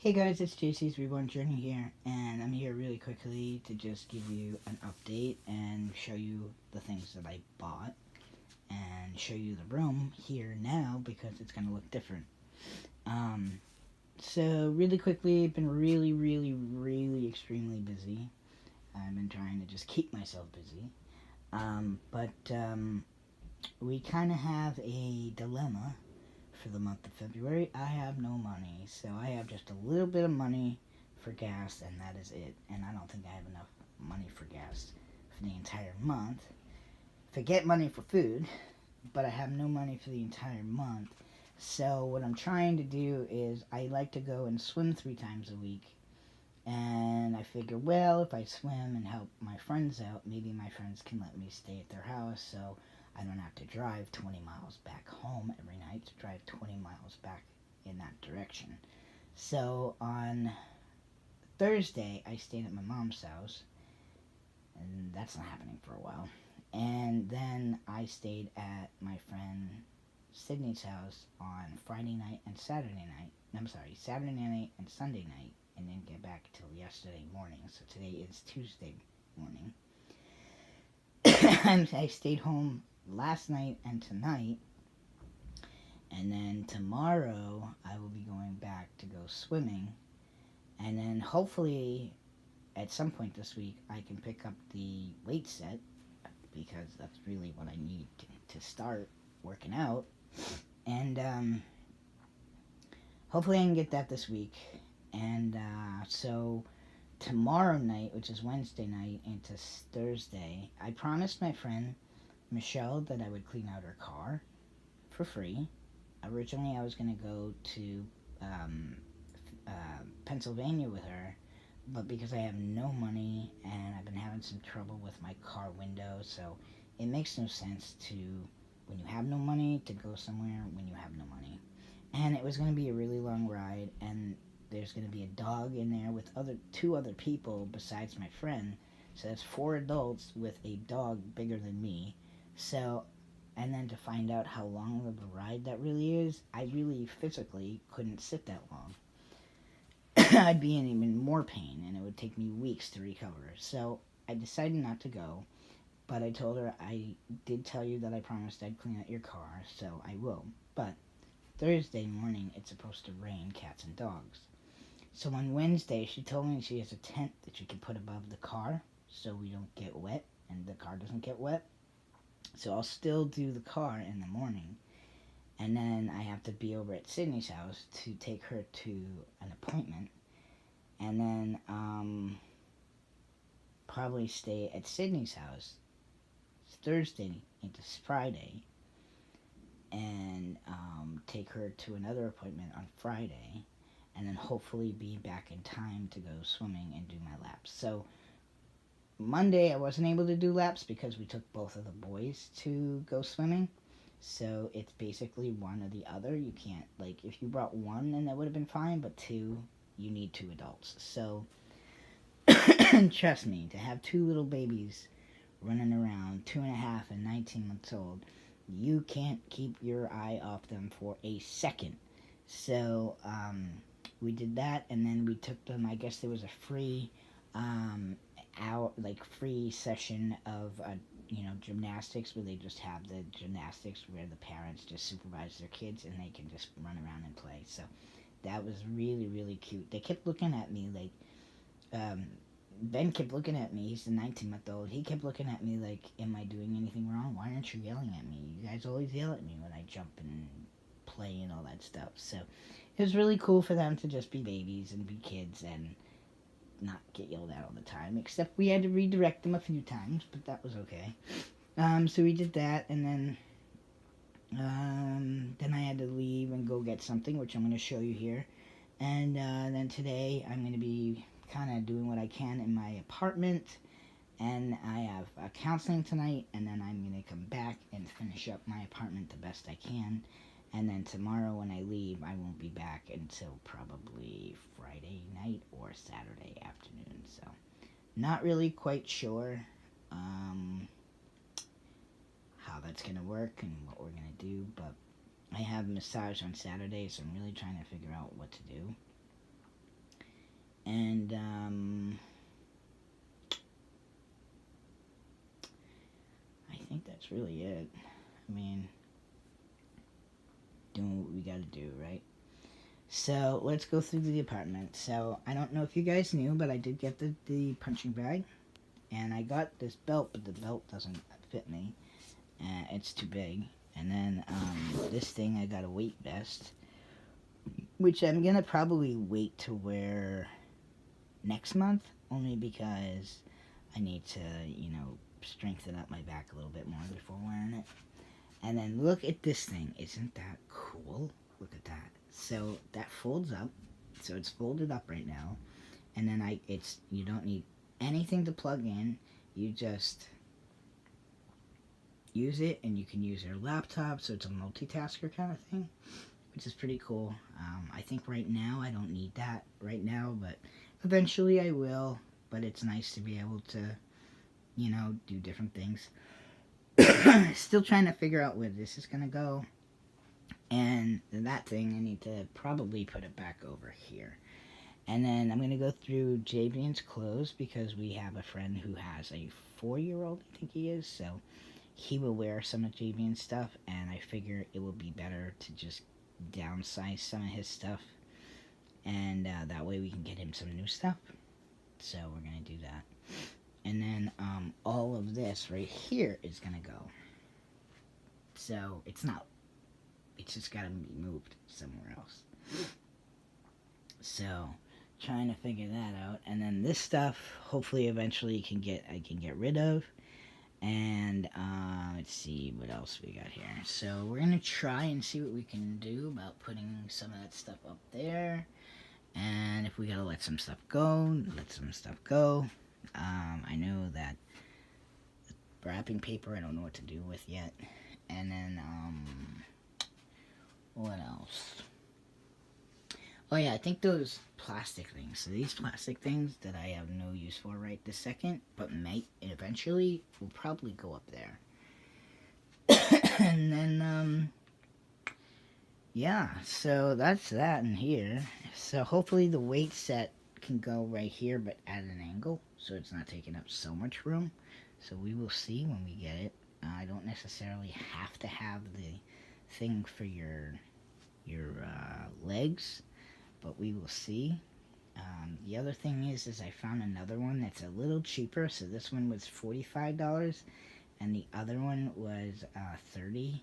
Hey guys, it's JC's Reborn Journey here, and I'm here really quickly to just give you an update and show you the things that I bought and show you the room here now because it's going to look different. Um, so really quickly, I've been really extremely busy. I've been trying to just keep myself busy. But we kind of have a dilemma for the month of February. I have no money, so I have just a little bit of money for gas, and that is it. And I don't think I have enough money for gas for the entire month. Forget money for food, but I have no money for the entire month. So what I'm trying to do is I like to go and swim 3 times a week. And I figure, well, if I swim and help my friends out, maybe my friends can let me stay at their house so I don't have to drive 20 miles back home every night to drive 20 miles back in that direction. So on Thursday, I stayed at my mom's house, and that's not happening for a while. And then I stayed at my friend Sydney's house on Friday night and Saturday night. I'm sorry, Saturday night and Sunday night, and didn't get back till yesterday morning. So today is Tuesday morning. I stayed home last night and tonight, and then tomorrow I will be going back to go swimming, and then hopefully at some point this week I can pick up the weight set because that's really what I need to start working out, and hopefully I can get that this week, and so tomorrow night, which is Wednesday night into Thursday, I promised my friend Michelle that I would clean out her car for free. Originally, I was going to go to um, Pennsylvania with her, but because I have no money and I've been having some trouble with my car window, so it makes no sense to, when you have no money, to go somewhere when you have no money. And it was going to be a really long ride, and there's going to be a dog in there with two other people besides my friend. So that's 4 adults with a dog bigger than me. So, and then to find out how long of a ride that really is, I really physically couldn't sit that long. I'd be in even more pain, and it would take me weeks to recover. So I decided not to go, but I told her I did tell you that I promised I'd clean out your car, so I will. But Thursday morning, it's supposed to rain cats and dogs. So on Wednesday, she told me she has a tent that she can put above the car so we don't get wet and the car doesn't get wet. So I'll still do the car in the morning. And then I have to be over at Sydney's house to take her to an appointment. And then probably stay at Sydney's house Thursday into Friday. And take her to another appointment on Friday. And then hopefully be back in time to go swimming and do my laps. So Monday I wasn't able to do laps because we took both of the boys to go swimming. So it's basically one or the other. You can't, like, if you brought one, then that would have been fine, but two, you need 2 adults. So trust me, to have 2 little babies running around, 2.5 and 19 months old, you can't keep your eye off them for a second. So we did that, and then we took them. I guess there was a free free session of gymnastics where they just have the gymnastics where the parents just supervise their kids and they can just run around and play. So that was really cute. They kept looking at me like Ben kept looking at me. He's a 19-month-old. He kept looking at me like, am I doing anything wrong? Why aren't you yelling at me? You guys always yell at me when I jump and play and all that stuff. So it was really cool for them to just be babies and be kids and not get yelled at all the time, except we had to redirect them a few times, but that was okay. So we did that, and then I had to leave and go get something, which I'm going to show you here. And then today I'm going to be kind of doing what I can in my apartment, and I have counseling tonight, and then I'm going to come back and finish up my apartment the best I can. And then tomorrow when I leave, I won't be back until probably Friday night or Saturday afternoon. So, not really quite sure how that's going to work and what we're going to do, but I have a massage on Saturday, so I'm really trying to figure out what to do. And I think that's really it. I mean, doing what we gotta do, right? So let's go through the apartment. So I don't know if you guys knew, but I did get the punching bag, and I got this belt, but the belt doesn't fit me. It's too big. And then this thing, I got a weight vest, which I'm gonna probably wait to wear next month, only because I need to, strengthen up my back a little bit more before wearing it. And then look at this thing. Isn't that cool? Look at that. So that folds up. So it's folded up right now. And then you don't need anything to plug in. You just use it, and you can use your laptop. So it's a multitasker kind of thing, which is pretty cool. I think right now I don't need that right now, but eventually I will. But it's nice to be able to, do different things. Still trying to figure out where this is going to go. And that thing, I need to probably put it back over here. And then I'm going to go through Javian's clothes, because we have a friend who has a 4-year-old, I think he is. So he will wear some of Javian's stuff, and I figure it will be better to just downsize some of his stuff. And that way we can get him some new stuff. So we're going to do that. And then all of this right here is going to go. So it's just got to be moved somewhere else. So trying to figure that out. And then this stuff, hopefully eventually I can get rid of. And let's see what else we got here. So we're going to try and see what we can do about putting some of that stuff up there. And if we got to let some stuff go, let some stuff go. I know that wrapping paper I don't know what to do with yet. And then, what else? Oh yeah, I think those plastic things. So these plastic things that I have no use for right this second, but might eventually, will probably go up there. And then, yeah, so that's that in here. So hopefully the weight set can go right here, but at an angle, so it's not taking up so much room. So we will see when we get it. I don't necessarily have to have the thing for your legs, but we will see. The other thing is I found another one that's a little cheaper. So this one was $45, and the other one was $30.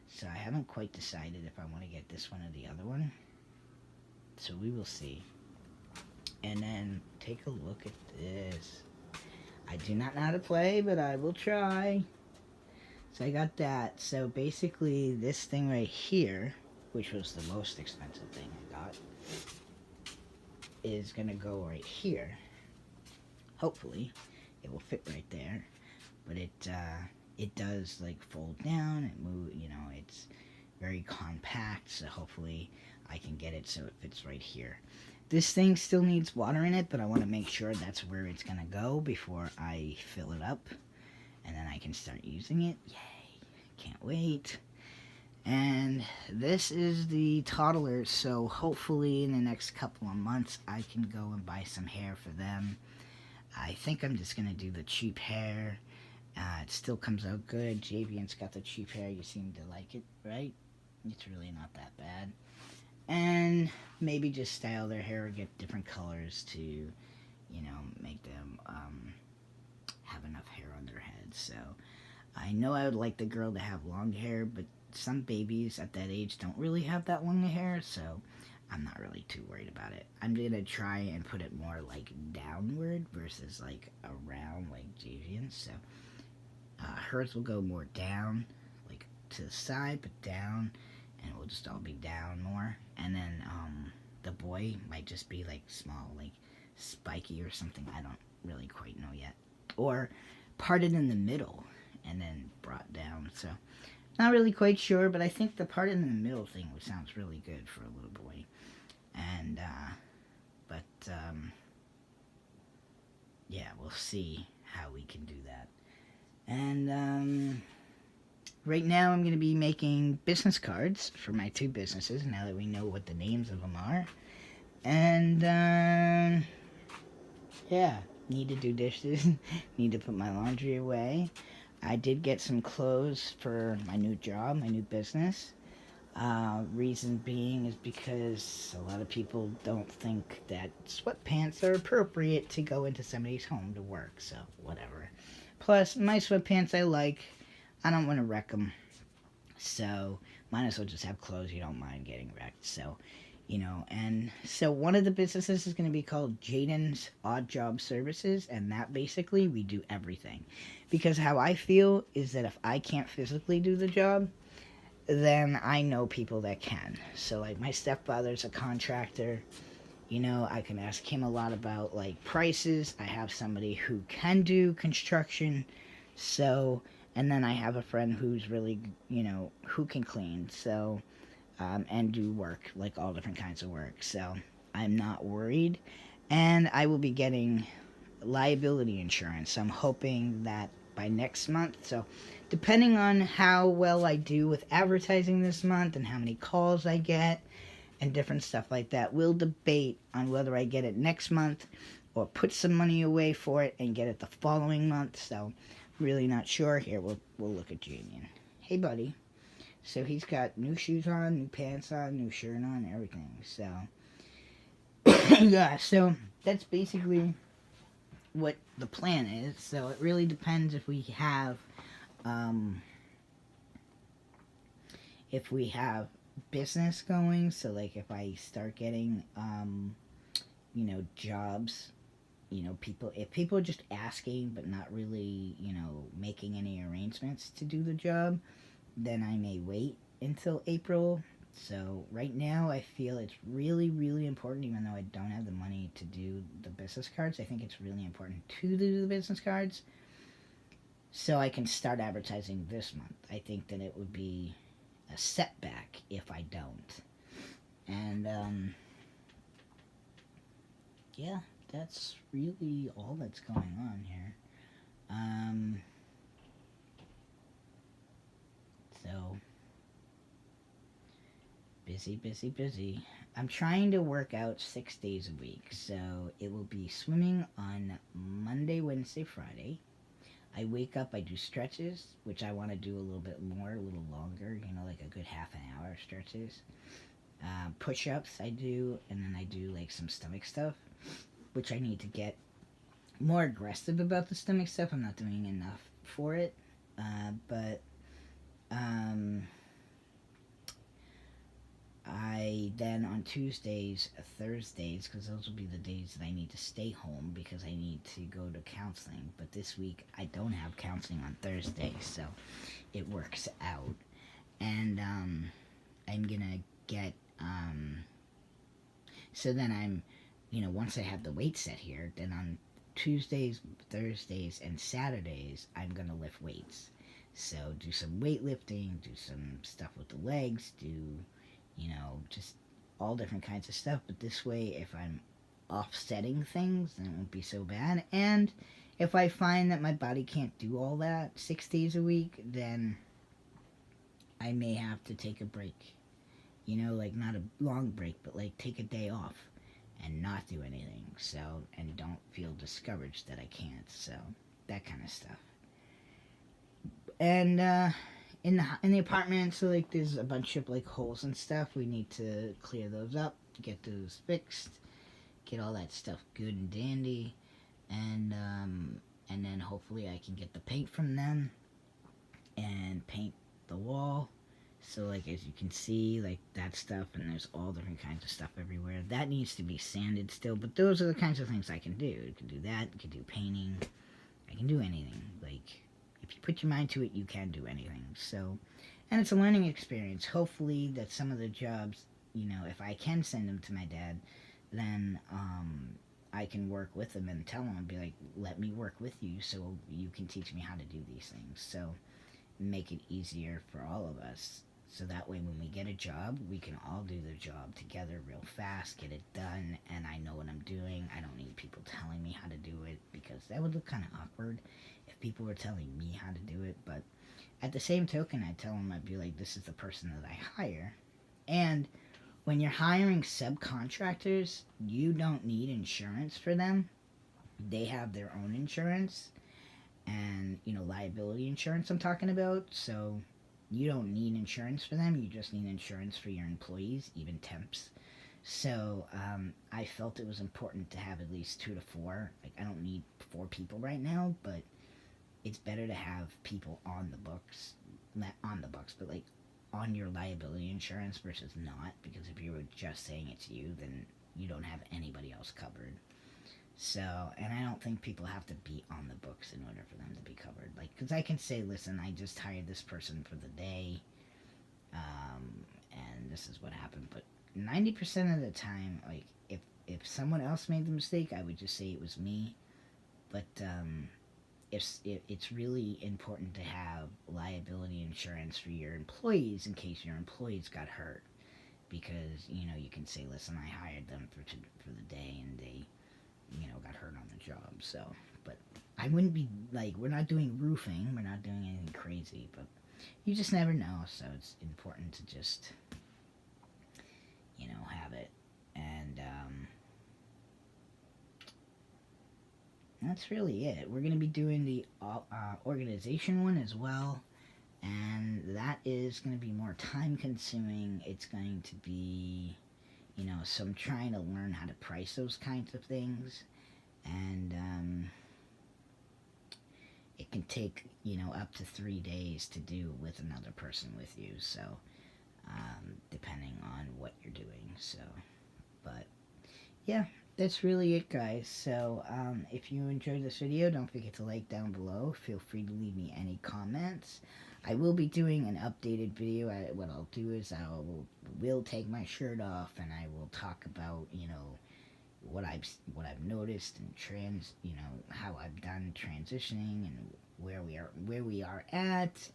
So I haven't quite decided if I want to get this one or the other one. So we will see. And then take a look at this. I do not know how to play, but I will try. So I got that. So basically this thing right here, which was the most expensive thing I got, is going to go right here. Hopefully it will fit right there. But it does like fold down and move, it's very compact. So hopefully I can get it so it fits right here. This thing still needs water in it, but I want to make sure that's where it's going to go before I fill it up. And then I can start using it. Yay. Can't wait. And this is the toddler, so hopefully in the next couple of months I can go and buy some hair for them. I think I'm just going to do the cheap hair. It still comes out good. Javian's got the cheap hair. You seem to like it, right? It's really not that bad. And maybe just style their hair or get different colors to, make them have enough hair on their heads. So I know I would like the girl to have long hair, but some babies at that age don't really have that long hair, so I'm not really too worried about it. I'm going to try and put it more like downward versus like around like Javian's. So hers will go more down, like to the side, but down, and it will just all be down more. And then the boy might just be like small, like spiky or something. I don't really quite know yet. Or parted in the middle and then brought down. So not really quite sure, but I think the part in the middle thing sounds really good for a little boy. And yeah, we'll see how we can do that. And right now I'm going to be making business cards for my 2 businesses now that we know what the names of them are. And Yeah, need to do dishes, need to put my laundry away. I did get some clothes for my new job, my new business. Reason being is because a lot of people don't think that sweatpants are appropriate to go into somebody's home to work, so whatever. Plus, my sweatpants I like, I don't want to wreck them, so might as well just have clothes you don't mind getting wrecked. So, and so one of the businesses is going to be called Jaden's Odd Job Services, and that basically we do everything. Because how I feel is that if I can't physically do the job, then I know people that can. So, like, my stepfather's a contractor. I can ask him a lot about, like, prices. I have somebody who can do construction. So, and then I have a friend who's really, who can clean. So, and do work, like all different kinds of work. So, I'm not worried. And I will be getting liability insurance. I'm hoping that by next month. So, depending on how well I do with advertising this month and how many calls I get and different stuff like that, we'll debate on whether I get it next month or put some money away for it and get it the following month. So, really not sure. Here, we'll look at Jamian. Hey, buddy. So he's got new shoes on, new pants on, new shirt on, everything. So, yeah. So that's basically what the plan is. So it really depends um, if we have business going. So like if I start getting, jobs, if people are just asking but not really, making any arrangements to do the job, then I may wait until April. So right now, I feel it's really, really important, even though I don't have the money to do the business cards. I think it's really important to do the business cards so I can start advertising this month. I think that it would be a setback if I don't. And, yeah, that's really all that's going on here. So, busy, busy, busy. I'm trying to work out 6 days a week, so it will be swimming on Monday, Wednesday, Friday. I wake up, I do stretches, which I want to do a little bit more, a little longer, like a good half an hour stretches. Push ups I do, and then I do like some stomach stuff, which I need to get more aggressive about the stomach stuff. I'm not doing enough for it, but I then on Tuesdays, Thursdays, because those will be the days that I need to stay home because I need to go to counseling. But this week I don't have counseling on Thursday, so it works out. And I'm gonna get so then I'm, once I have the weight set here, then on Tuesdays, Thursdays, and Saturdays I'm gonna lift weights. So do some weightlifting, do some stuff with the legs, do just all different kinds of stuff. But this way, if I'm offsetting things, then it won't be so bad. And if I find that my body can't do all that 6 days a week, then I may have to take a break. Like not a long break, but like take a day off and not do anything. So, and don't feel discouraged that I can't. So, that kind of stuff. And in the apartment, so like there's a bunch of like holes and stuff. We need to clear those up, get those fixed, get all that stuff good and dandy, and then hopefully I can get the paint from them and paint the wall. So like as you can see, like that stuff, and there's all different kinds of stuff everywhere. That needs to be sanded still, but those are the kinds of things I can do. I can do that. I can do painting. I can do anything. Like if you put your mind to it, you can do anything. So, and it's a learning experience. Hopefully that some of the jobs, if I can send them to my dad, then I can work with him and tell him and be like, let me work with you so you can teach me how to do these things. So make it easier for all of us. So that way when we get a job, we can all do the job together real fast, get it done, and I know what I'm doing. I don't need people telling me how to do it, because that would look kind of awkward if people were telling me how to do it. But at the same token, I tell them, I'd be like, this is the person that I hire. And when you're hiring subcontractors, you don't need insurance for them. they have their own insurance and, liability insurance I'm talking about. So you don't need insurance for them. You just need insurance for your employees, even temps. So I felt it was important to have at least 2 to 4. Like, I don't need 4 people right now, but it's better to have people on the books, not on the books, but like on your liability insurance versus not. Because if you were just saying it's you, then you don't have anybody else covered. So, and I don't think people have to be on the books in order for them to be covered. Like, because I can say, listen, I just hired this person for the day, and this is what happened. But 90% of the time, like, if someone else made the mistake, I would just say it was me. But it's really important to have liability insurance for your employees in case your employees got hurt. Because, you can say, listen, I hired them for the day, and they got hurt on the job. So, but I wouldn't be like, we're not doing roofing, we're not doing anything crazy, but you just never know. So it's important to just, have it. And that's really it. We're going to be doing the organization one as well. And that is going to be more time consuming. It's going to be, so I'm trying to learn how to price those kinds of things. And it can take, up to 3 days to do with another person with you. So, depending on what you're doing. So, but yeah, that's really it, guys. So, if you enjoyed this video, don't forget to like down below. Feel free to leave me any comments. I will be doing an updated video. What I'll do is will take my shirt off, and I will talk about, what I've noticed and how I've done transitioning and where we are at,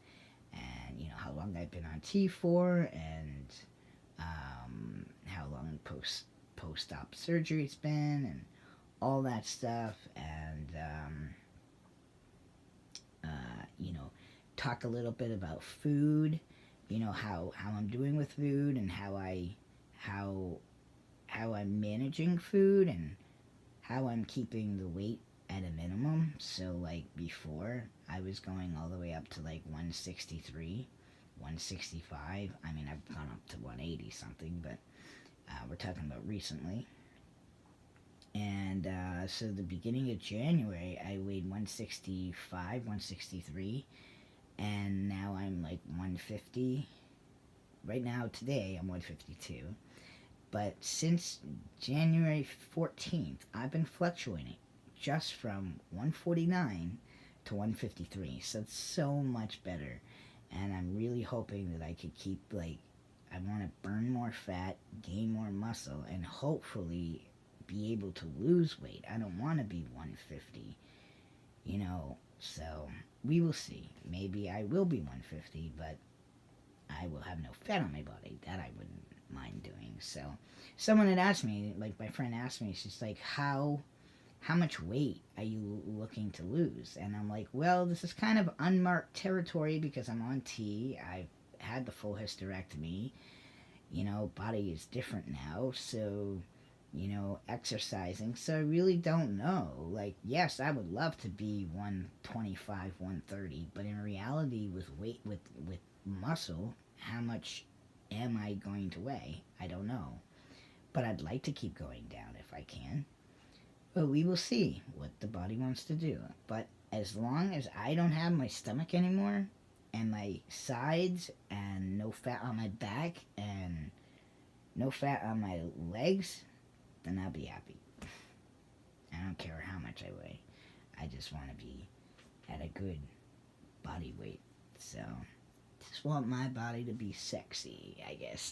and how long I've been on T for, and how long post-op surgery's been, and all that stuff, and talk a little bit about food, how I'm doing with food, and how I'm managing food, and how I'm keeping the weight at a minimum. So, like, before, I was going all the way up to like 163, 165. I mean, I've gone up to 180 something, but we're talking about recently. And so the beginning of January, I weighed 165, 163, and now I'm like 150. Right now, today, I'm 152. But since January 14th, I've been fluctuating just from 149 to 153. So it's so much better. And I'm really hoping that I could keep, like, I want to burn more fat, gain more muscle, and hopefully be able to lose weight. I don't want to be 150, so we will see. Maybe I will be 150, but I will have no fat on my body. That I wouldn't mind doing. So someone had asked me, like my friend asked me, she's like, how much weight are you looking to lose? And I'm like, well, this is kind of unmarked territory because I'm on T. I've had the full hysterectomy. Body is different now. So, exercising. So I really don't know. Like, yes, I would love to be 125, 130, but in reality, with weight, with muscle, how much am I going to weigh? I don't know. But I'd like to keep going down if I can. But we will see what the body wants to do. But as long as I don't have my stomach anymore, and my sides, and no fat on my back, and no fat on my legs, then I'll be happy. I don't care how much I weigh. I just want to be at a good body weight. So, just want my body to be sexy, I guess.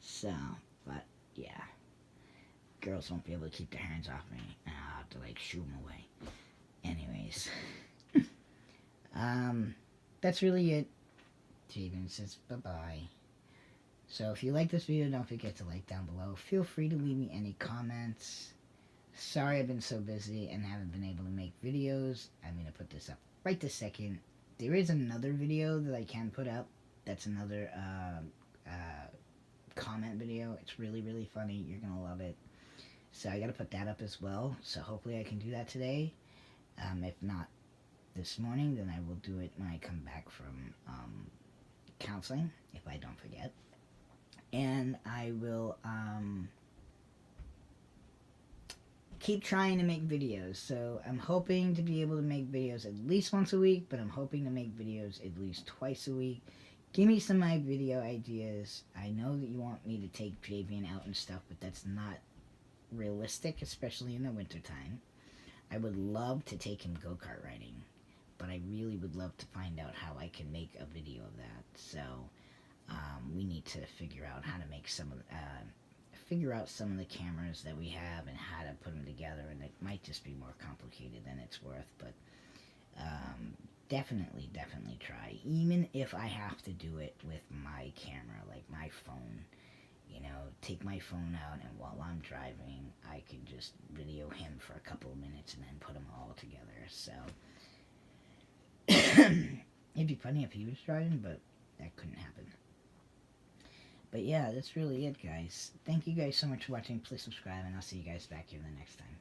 So, but yeah. Girls won't be able to keep their hands off me, and I'll have to like shoo them away. Anyways. That's really it. Steven says bye-bye. So if you like this video, don't forget to like down below. Feel free to leave me any comments. Sorry I've been so busy and haven't been able to make videos. I'm going to put this up right this second. There is another video that I can put up. That's another comment video. It's really, really funny. You're going to love it. So I got to put that up as well. So hopefully I can do that today. If not this morning, then I will do it when I come back from counseling, if I don't forget. And I will keep trying to make videos. So I'm hoping to be able to make videos at least once a week, but I'm hoping to make videos at least twice a week. Give me some of my video ideas. I know that you want me to take Javian out and stuff, but that's not realistic, especially in the wintertime. I would love to take him go-kart riding, but I really would love to find out how I can make a video of that. So we need to figure out how to make some of the cameras that we have and how to put them together, and it might just be more complicated than it's worth, but definitely try, even if I have to do it with my camera, like my phone. Take my phone out, and while I'm driving, I can just video him for a couple of minutes and then put them all together. So it'd be funny if he was driving, but that couldn't happen. But yeah, that's really it, guys. Thank you guys so much for watching. Please subscribe, and I'll see you guys back here the next time.